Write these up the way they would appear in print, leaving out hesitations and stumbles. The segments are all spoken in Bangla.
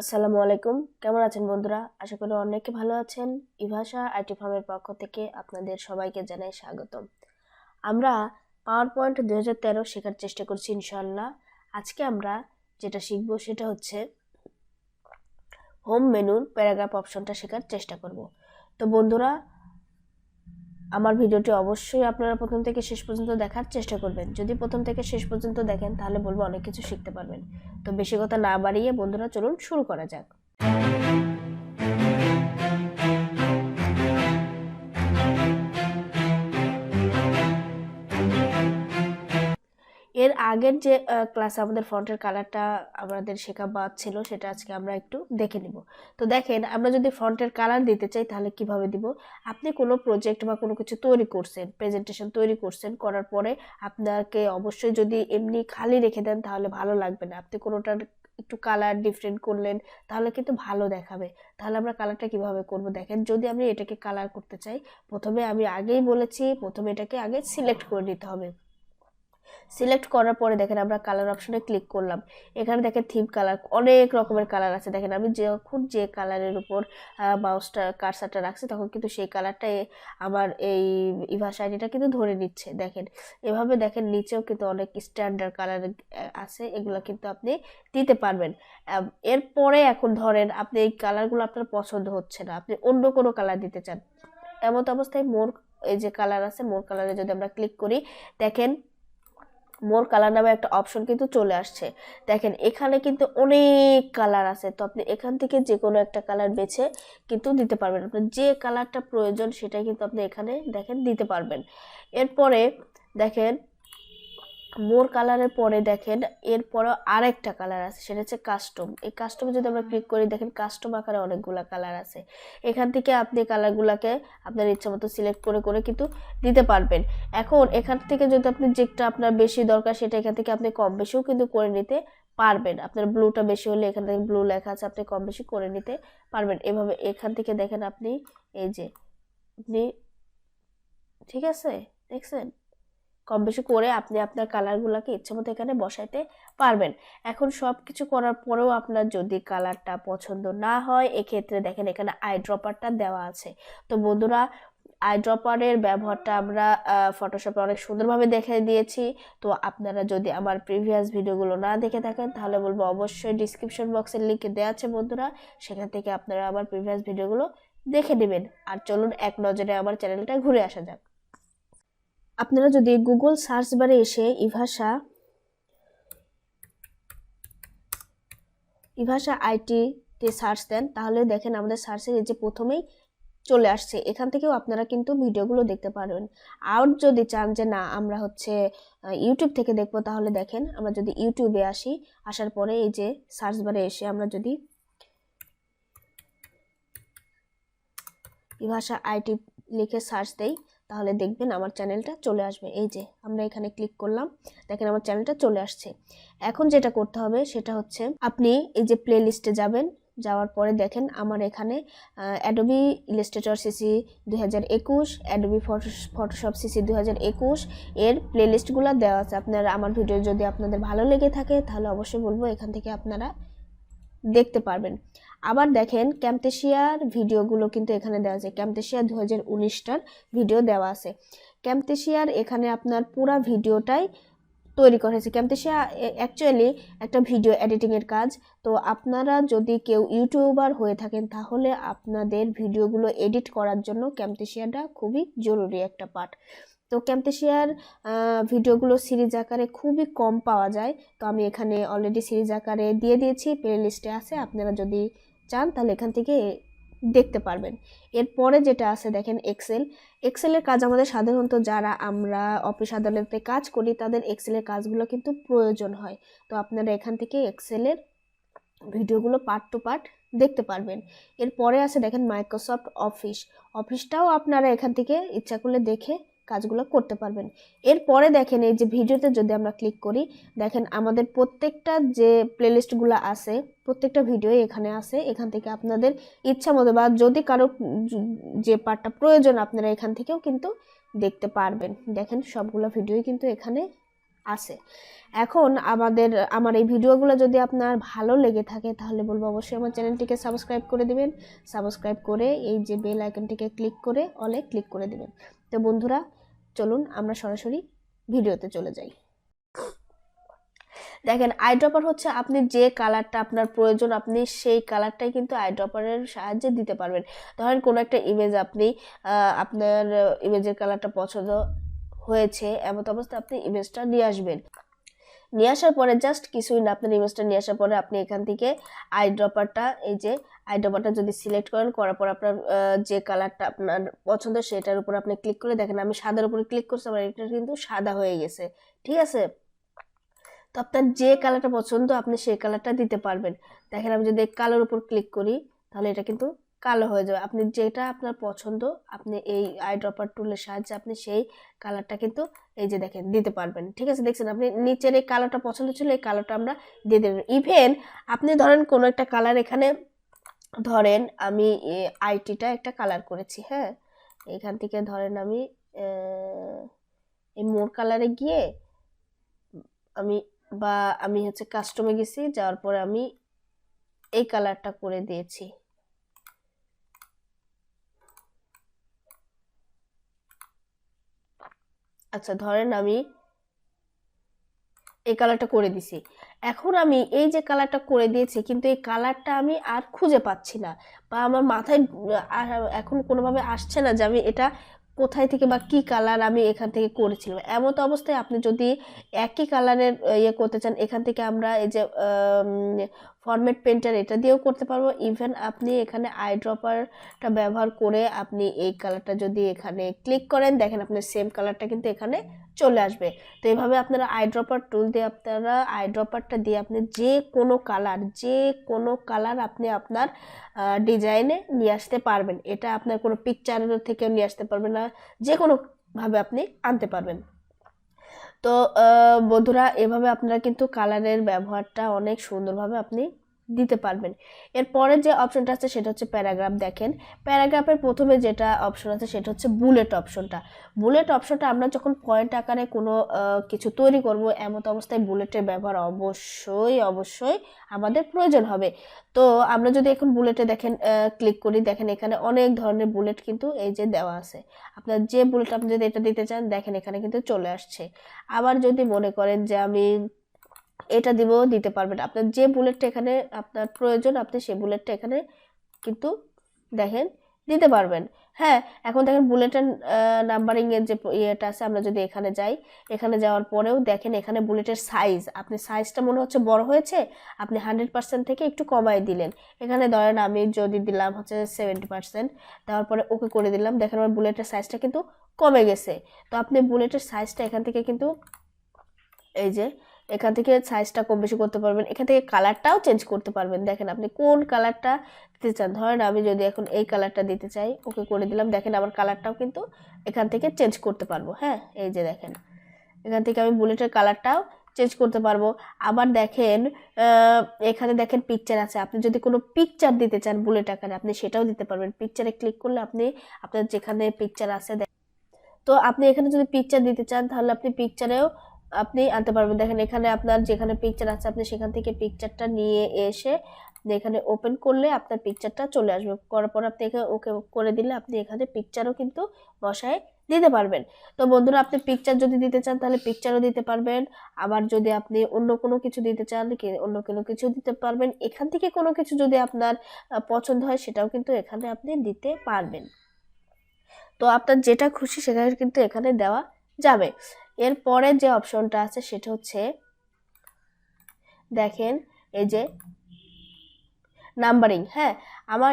আসসালামু আলাইকুম। কেমন আছেন বন্ধুরা? আশা করি অনেকে ভালো আছেন। ইভাশা আইটি ফার্মের পক্ষ থেকে আপনাদের সবাইকে জানাই স্বাগতম। আমরা পাওয়ার পয়েন্ট 2013 শেখার চেষ্টা করছি ইনশাআল্লাহ। আজকে আমরা যেটা শিখবো সেটা হচ্ছে হোম মেনুর প্যারাগ্রাফ অপশনটা শেখার চেষ্টা করব। তো বন্ধুরা, আমার ভিডিওটি অবশ্যই আপনারা প্রথম থেকে শেষ পর্যন্ত দেখার চেষ্টা করবেন। যদি প্রথম থেকে শেষ পর্যন্ত দেখেন তাহলে বলবো অনেক কিছু শিখতে পারবেন। তো বেশি কথা না বাড়িয়ে বন্ধুরা চলুন শুরু করা যাক। এর আগের যে ক্লাসে আমাদের ফন্টের কালারটা আমাদের শেখা বাদ ছিল, সেটা আজকে আমরা একটু দেখে নিব। তো দেখেন, আমরা যদি ফন্টের কালার দিতে চাই তাহলে কিভাবে দিব। আপনি কোনো প্রজেক্ট বা কোনো কিছু তৈরি করছেন, প্রেজেন্টেশন তৈরি করছেন, করার পরে আপনাকে অবশ্যই যদি এমনি খালি রেখে দেন তাহলে ভালো লাগবে না। আপনি কোনোটার একটু কালার ডিফারেন্ট করলেন তাহলে কিন্তু ভালো দেখাবে। তাহলে আমরা কালারটা কিভাবে করব দেখেন, যদি আমি এটাকে কালার করতে চাই, প্রথমে আমি আগেই বলেছি প্রথমে এটাকে আগে সিলেক্ট করে নিতে হবে। সিলেক্ট করার পরে দেখেন আমরা কালার অপশনে ক্লিক করলাম। এখানে দেখেন থিম কালার, অনেক রকমের কালার আছে। দেখেন আমি যখন যে কালারের উপর মাউসটা কার্সারটা রাখছি তখন কিন্তু সেই কালারটাই আমার এই ইভাশা আইডিটা কিন্তু ধরে নিচ্ছে। দেখেন এভাবে, দেখেন নিচেও কিন্তু অনেক স্ট্যান্ডার্ড কালার আছে, এগুলো কিন্তু আপনি দিতে পারবেন। এরপরে এখন ধরেন আপনি এই কালারগুলো আপনার পছন্দ হচ্ছে না, আপনি অন্য কোনো কালার দিতে চান, এমন অবস্থায় মোর এই যে কালার আছে, মোর কালারে যদি আমরা ক্লিক করি, দেখেন মোর কালার নামে একটা অপশন কিন্তু চলে আসছে। দেখেন এখানে কিন্তু অনেক কালার আছে, তো আপনি এখান থেকে যে কোনো একটা কালার বেছে কিন্তু দিতে পারবেন। আপনার যে কালারটা প্রয়োজন সেটাই কিন্তু আপনি এখানে দেখেন দিতে পারবেন। এরপরে দেখেন মোর কালারের পরে দেখেন এরপরে আরেকটা কালার আছে, সেটা হচ্ছে কাস্টম। এই কাস্টমে যদি আমরা ক্লিক করি, দেখেন কাস্টম আকারে অনেকগুলা কালার আছে। এখান থেকে আপনি কালারগুলোকে আপনার ইচ্ছা মতো সিলেক্ট করে করে কিন্তু দিতে পারবেন। এখন এখান থেকে যদি আপনি যেটা আপনার বেশি দরকার সেটা এখান থেকে আপনি কম বেশিও কিন্তু করে নিতে পারবেন। আপনার ব্লুটা বেশি হলে এখান থেকে ব্লু লেখা আছে, আপনি কম বেশি করে নিতে পারবেন। এভাবে এখান থেকে দেখেন আপনি এই যে আপনি, ঠিক আছে, দেখছেন কম বেশি করে আপনি আপনার কালারগুলোকে ইচ্ছে মতো এখানে বসাইতে পারবেন। এখন সব কিছু করার পরেও আপনার যদি কালারটা পছন্দ না হয়, এক্ষেত্রে দেখেন এখানে আই ড্রপারটা দেওয়া আছে। তো বন্ধুরা, আই ড্রপারের ব্যবহারটা আমরা ফটোশপে অনেক সুন্দরভাবে দেখে দিয়েছি। তো আপনারা যদি আমার প্রিভিয়াস ভিডিওগুলো না দেখে থাকেন তাহলে বলবো অবশ্যই ডিসক্রিপশন বক্সের লিঙ্কে দেওয়া আছে বন্ধুরা, সেখান থেকে আপনারা আমার প্রিভিয়াস ভিডিওগুলো দেখে নেবেন। আর চলুন এক নজরে আমার চ্যানেলটা ঘুরে আসা যাক। আপনারা যদি গুগল সার্চ বারে এসে ইভাশা আইটি তে সার্চ দেন তাহলে দেখেন আমাদের সার্চের এই যে প্রথমেই চলে আসছে। এখান থেকেও আপনারা কিন্তু ভিডিওগুলো দেখতে পারবেন। আর যদি চান যে না আমরা হচ্ছে ইউটিউব থেকে দেখবো, তাহলে দেখেন আমরা যদি ইউটিউবে আসি, আসার পরে এই যে সার্চ বারে এসে আমরা যদি ইভাশা আইটি লিখে সার্চ দেই তাহলে দেখবেন আমার চ্যানেলটা চলে আসবে। এই যে আমরা এখানে ক্লিক করলাম, দেখেন আমার চ্যানেলটা চলে আসছে। এখন যেটা করতে হবে সেটা হচ্ছে আপনি এই যে প্লে লিস্টে যাবেন, যাওয়ার পরে দেখেন আমার এখানে Adobe Illustrator CC 2021, Adobe Photoshop CC 2021 এর প্লে লিস্টগুলো দেওয়া আছে। আপনারা আমার ভিডিও যদি আপনাদের ভালো লেগে থাকে তাহলে অবশ্যই বলবো এখান থেকে আপনারা দেখতে পারবেন। আবার দেখেন ক্যামটেশিয়ার ভিডিওগুলো কিন্তু এখানে দেওয়া আছে। ক্যামটেশিয়া 2019টার ভিডিও দেওয়া আছে। ক্যামটেশিয়ার এখানে আপনার পুরো ভিডিওটাই তৈরি করা হয়েছে। ক্যামটেশিয়া অ্যাকচুয়ালি একটা ভিডিও এডিটিংয়ের কাজ। তো আপনারা যদি কেউ ইউটিউবার হয়ে থাকেন তাহলে আপনাদের ভিডিওগুলো এডিট করার জন্য ক্যামটেশিয়াটা খুবই জরুরি একটা পার্ট। তো ক্যামটেশিয়ার ভিডিওগুলো সিরিজ আকারে খুবই কম পাওয়া যায়। তো আমি এখানে অলরেডি সিরিজ আকারে দিয়ে দিয়েছি, প্লে লিস্টে আছে, আপনারা যদি চান তাহলে এখান থেকে দেখতে পারবেন। এরপরে যেটা আছে দেখেন এক্সেলের কাজ আমাদের সাধারণত যারা আমরা অফিস আদালতে কাজ করি তাদের এক্সেলের কাজগুলো কিন্তু প্রয়োজন হয়। তো আপনারা এখান থেকে এক্সেলের ভিডিওগুলো পার্ট টু পার্ট দেখতে পারবেন। এরপরে আছে দেখেন মাইক্রোসফট অফিসটাও আপনারা এখান থেকে ইচ্ছা করলে দেখে কাজগুলো করতে পারবেন। এরপরে দেখেন এই যে ভিডিওতে যদি আমরা ক্লিক করি, দেখেন আমাদের প্রত্যেকটা যে প্লেলিস্টগুলো আছে প্রত্যেকটা ভিডিও এখানে আছে। এখান থেকে আপনাদের ইচ্ছা মতো বা যদি কারো যে পার্টটা প্রয়োজন আপনারা এখান থেকেও কিন্তু দেখতে পারবেন। দেখেন সবগুলো ভিডিওই কিন্তু এখানে আছে। এখন আমার এই ভিডিওগুলো যদি আপনার ভালো লেগে থাকে তাহলে বলবো অবশ্যই আমার চ্যানেলটিকে সাবস্ক্রাইব করে দিবেন। সাবস্ক্রাইব করে এই যে বেল আইকনটিকে ক্লিক করে অলে ক্লিক করে দিবেন। তো বন্ধুরা চলুন আমরা সরাসরি ভিডিওতে চলে যাই। দেখেন আইড্রপার হচ্ছে আপনি যে কালারটা আপনার প্রয়োজন আপনি সেই কালারটাই কিন্তু আইড্রপারের সাহায্যে দিতে পারবেন। ধরেন কোনো একটা ইমেজ আপনি আপনার ইমেজের কালারটা পছন্দ হয়েছে, এমন অবস্থায় আপনি ইমেজটা নিয়ে আসবেন। নিয়ে আসার পরে জাস্ট কিছুই না, আপনার ইমেজটা নিয়ে আসার পরে আপনি এখান থেকে আইড্রপারটা এই যে আইড্রপারটা যদি সিলেক্ট করার পর আপনার যে কালারটা আপনার পছন্দ সেটার উপর আপনি ক্লিক করে দেখেন আমি সাদার উপরে ক্লিক করছি, আমার এটা কিন্তু সাদা হয়ে গেছে। ঠিক আছে, তো আপনার যে কালারটা পছন্দ আপনি সেই কালারটা দিতে পারবেন। দেখেন আমি যদি কালোর উপর ক্লিক করি তাহলে এটা কিন্তু কালো হয়ে যাবে। আপনি যেটা আপনার পছন্দ আপনি এই আই ড্রপার টুলের সাহায্যে আপনি সেই কালারটা কিন্তু এই যে দেখেন দিতে পারবেন। ঠিক আছে, দেখছেন আপনি নিচের এই কালারটা পছন্দ ছিল, এই কালারটা আমরা দিয়ে দেবেন। ইভেন আপনি ধরেন কোনো একটা কালার এখানে ধরেন আমি আইটিটা একটা কালার করেছি, হ্যাঁ, এখান থেকে ধরেন আমি এই মোর কালারে গিয়ে আমি আমি হচ্ছে কাস্টমে গেছি, যাওয়ার পরে আমি এই কালারটা করে দিয়েছি। আচ্ছা ধরেন আমি এই কালারটা করে দিছি, এখন আমি এই যে কালারটা করে দিয়েছি কিন্তু এই কালারটা আমি আর খুঁজে পাচ্ছি না, বা আমার মাথায় এখন কোনোভাবে আসছে না যে আমি এটা কোথায় থেকে বা কি কালার আমি এখান থেকে করেছিলাম। এমন অবস্থায় আপনি যদি একই কালারের ইয়ে করতে চান, এখান থেকে আমরা এই যে ফরম্যাট পেন্টার এটা দিয়েও করতে পারবো। ইভেন আপনি এখানে আই ড্রপারটা ব্যবহার করে আপনি এই কালারটা যদি এখানে ক্লিক করেন দেখেন আপনার সেম কালারটা কিন্তু এখানে চলে আসবে। তো এইভাবে আপনারা আই ড্রপার টুল দিয়ে আপনারা আই ড্রপারটা দিয়ে আপনি যে কোনো কালার আপনি আপনার ডিজাইনে নিয়ে আসতে পারবেন। এটা আপনার কোনো পিকচার থেকেও নিয়ে আসতে পারবেন না, যে কোনোভাবে আপনি আনতে পারবেন। তো বন্ধুরা এভাবে আপনারা কিন্তু কালারের ব্যবহারটা অনেক সুন্দরভাবে আপনি দিতে পারবেন। এরপরে যে অপশনটা আছে সেটা হচ্ছে প্যারাগ্রাফ। দেখেন প্যারাগ্রাফের প্রথমে যেটা অপশন আছে সেটা হচ্ছে বুলেট অপশনটা। বুলেট অপশনটা আমরা যখন পয়েন্ট আকারে কোনো কিছু তৈরি করব এমত অবস্থায় বুলেটের ব্যবহার অবশ্যই আমাদের প্রয়োজন হবে। তো আমরা যদি এখন বুলেটে দেখেন ক্লিক করি, দেখেন এখানে অনেক ধরনের বুলেট কিন্তু এই যে দেওয়া আছে। আপনার যে বুলেট আপনি যদি এটা দিতে চান দেখেন এখানে কিন্তু চলে আসছে। আবার যদি মনে করেন যে আমি এটা দিতে পারবেন। আপনার যে বুলেটটা এখানে আপনার প্রয়োজন আপনি সেই বুলেটটা এখানে কিন্তু দেখেন দিতে পারবেন। হ্যাঁ, এখন দেখেন বুলেটের নাম্বারিং এর যে ইয়েটা আছে আমরা যদি এখানে যাই, এখানে যাওয়ার পরেও দেখেন এখানে বুলেটের সাইজ, আপনি সাইজটা মনে হচ্ছে বড় হয়েছে, আপনি 100% থেকে একটু কমাই দিলেন। এখানে ধরেন আমি যদি দিলাম হচ্ছে 70%, দেওয়ার পরে ওকে করে দিলাম, দেখেন আমার বুলেটের সাইজটা কিন্তু কমে গেছে। তো আপনি বুলেটের সাইজটা এখান থেকে কিন্তু এই যে এখান থেকে সাইজটা কম বেশি করতে পারবেন, এখান থেকে কালারটাও চেঞ্জ করতে পারবেন। দেখেন আপনি কোন কালারটা দিতে চান, ধরেন আমি যদি এখন এই কালারটা দিতে চাই ওকে করে দিলাম, দেখেন আমার কালারটাও কিন্তু এখান থেকে চেঞ্জ করতে পারবো। হ্যাঁ, এই যে দেখেন এখান থেকে আমি বুলেটের কালারটাও চেঞ্জ করতে পারবো। আবার দেখেন এখানে দেখেন পিকচার আছে, আপনি যদি কোনো পিকচার দিতে চান বুলেট আকারে আপনি সেটাও দিতে পারবেন। পিকচারে ক্লিক করলে আপনি আপনার যেখানে পিকচার আছে তো আপনি এখানে যদি পিকচার দিতে চান তাহলে আপনি পিকচারেও আপনি আনতে পারবেন। দেখেন এখানে আপনার যেখানে পিকচার আছে আপনি সেখান থেকে পিকচারটা নিয়ে এসে এখানে ওপেন করলে আপনার পিকচারটা চলে আসবে। করার পর আপনি এখানে ওকে করে দিলে আপনি এখানে পিকচারও কিন্তু বসায় দিতে পারবেন। তো বন্ধুরা আপনি পিকচার যদি দিতে চান তাহলে পিকচারও দিতে পারবেন। আবার যদি আপনি অন্য কোনো কিছু দিতে চান অন্য কোনো কিছু দিতে পারবেন। এখান থেকে কোনো কিছু যদি আপনার পছন্দ হয় সেটাও কিন্তু এখানে আপনি দিতে পারবেন। তো আপনার যেটা খুশি সেখানে কিন্তু এখানে দেওয়া যাবে। এরপরে যে অপশনটা আছে সেটা হচ্ছে দেখেন এই যে নাম্বারিং। হ্যাঁ, আমার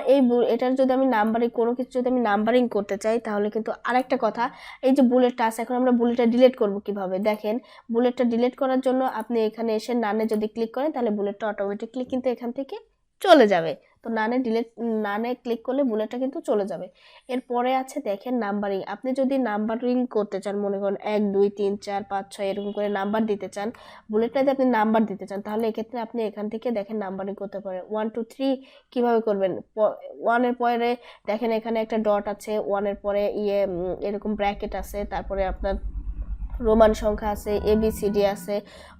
এটার যদি আমি নাম্বারিং কোনো কিছু যদি আমি নাম্বারিং করতে চাই তাহলে কিন্তু আরেকটা কথা, এই যে বুলেটটা আছে এখন আমরা বুলেটটা ডিলিট করব কিভাবে। দেখেন বুলেটটা ডিলিট করার জন্য আপনি এখানে এসে নানে যদি ক্লিক করেন তাহলে বুলেটটা অটোমেটিকলি কিন্তু এখান থেকে চলে যাবে। তো নানে ক্লিক করলে বুলেটটা কিন্তু চলে যাবে। এরপরে আছে দেখেন নাম্বারিং। আপনি যদি নাম্বারিং করতে চান মনে করেন 1 2 3 4 5 6 এরকম করে নাম্বার দিতে চান, বুলেটটাতে আপনি নাম্বার দিতে চান তাহলে এক্ষেত্রে আপনি এখান থেকে দেখেন নাম্বারিং করতে পারেন। 1 2 3 কিভাবে করবেন, 1 এর পরে দেখেন এখানে একটা ডট আছে, 1 এর পরে এরকম ব্র্যাকেট আছে, তারপরে আপনার রোমান সংখ্যা আছে, ABCD আছে,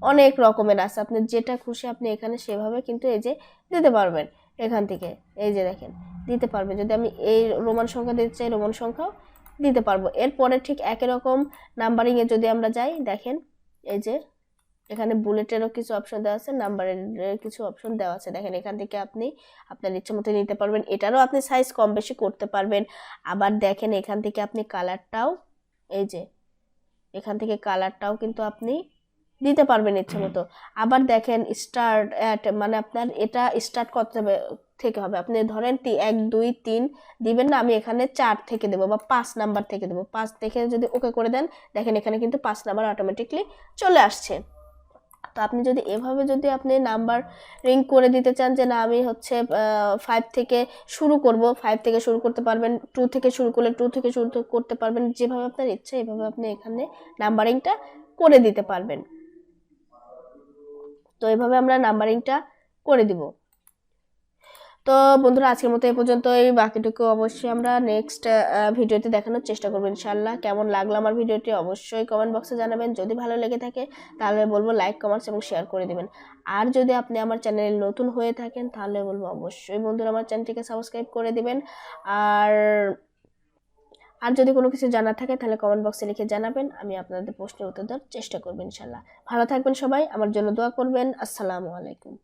অনেক রকমের আছে। আপনি যেটা খুশি আপনি এখানে সেভাবে কিন্তু এই যে দিতে পারবেন। এখান থেকে এই যে দেখেন দিতে পারবেন। যদি আমি এই রোমান সংখ্যা দিতে চাই রোমান সংখ্যাও দিতে পারবো। এরপরে ঠিক একই রকম নাম্বারিংয়ে যদি আমরা যাই, দেখেন এই যে এখানে বুলেটেরও কিছু অপশন দেওয়া আছে, নাম্বারের কিছু অপশন দেওয়া আছে। দেখেন এখান থেকে আপনি আপনার ইচ্ছে মতো নিতে পারবেন। এটারও আপনি সাইজ কম বেশি করতে পারবেন। আবার দেখেন এখান থেকে আপনি কালারটাও এই যে এখান থেকে কালারটাও কিন্তু আপনি দিতে পারবেন ইচ্ছে মতো। আবার দেখেন স্টার্ট অ্যাট, মানে আপনার এটা স্টার্ট করতে হবে থেকে হবে। আপনি ধরেন 1 2 3 দিবেন না, আমি এখানে 4 থেকে দেবো বা 5 নাম্বার থেকে দেবো। 5 থেকে যদি ওকে করে দেন, দেখেন এখানে কিন্তু 5 নাম্বার অটোমেটিকলি চলে আসছে। তো আপনি যদি এভাবে যদি আপনি নাম্বার রিং করে দিতে চান যে না আমি হচ্ছে 5 থেকে শুরু করব, 5 থেকে শুরু করতে পারবেন, 2 থেকে শুরু করলে 2 থেকে শুরু করতে পারবেন। যেভাবে আপনার ইচ্ছা এভাবে আপনি এখানে নাম্বারিংটা করে দিতে পারবেন। তো এভাবে আমরা নাম্বারিংটা করে দিব। তো বন্ধুরা আজকের মতো এই পর্যন্তই, বাকিটুকু অবশ্যই আমরা নেক্সট ভিডিওতে দেখানোর চেষ্টা করবো ইনশাল্লাহ। কেমন লাগলো আমার ভিডিওটি অবশ্যই কমেন্ট বক্সে জানাবেন। যদি ভালো লেগে থাকে তাহলে বলবো লাইক কমেন্টস এবং শেয়ার করে দিবেন। আর যদি আপনি আমার চ্যানেলে নতুন হয়ে থাকেন তাহলে বলবো অবশ্যই বন্ধুরা আমার চ্যানেলটিকে সাবস্ক্রাইব করে দিবেন। আর আর যদি কোনো কিছু জানার থাকে তাহলে কমেন্ট বক্সে লিখে জানাবেন, আমি আপনাদের প্রশ্নের উত্তর দেওয়ার চেষ্টা করবো ইনশাল্লাহ। ভালো থাকবেন সবাই, আমার জন্য দোয়া করবেন। আসসালামু আলাইকুম।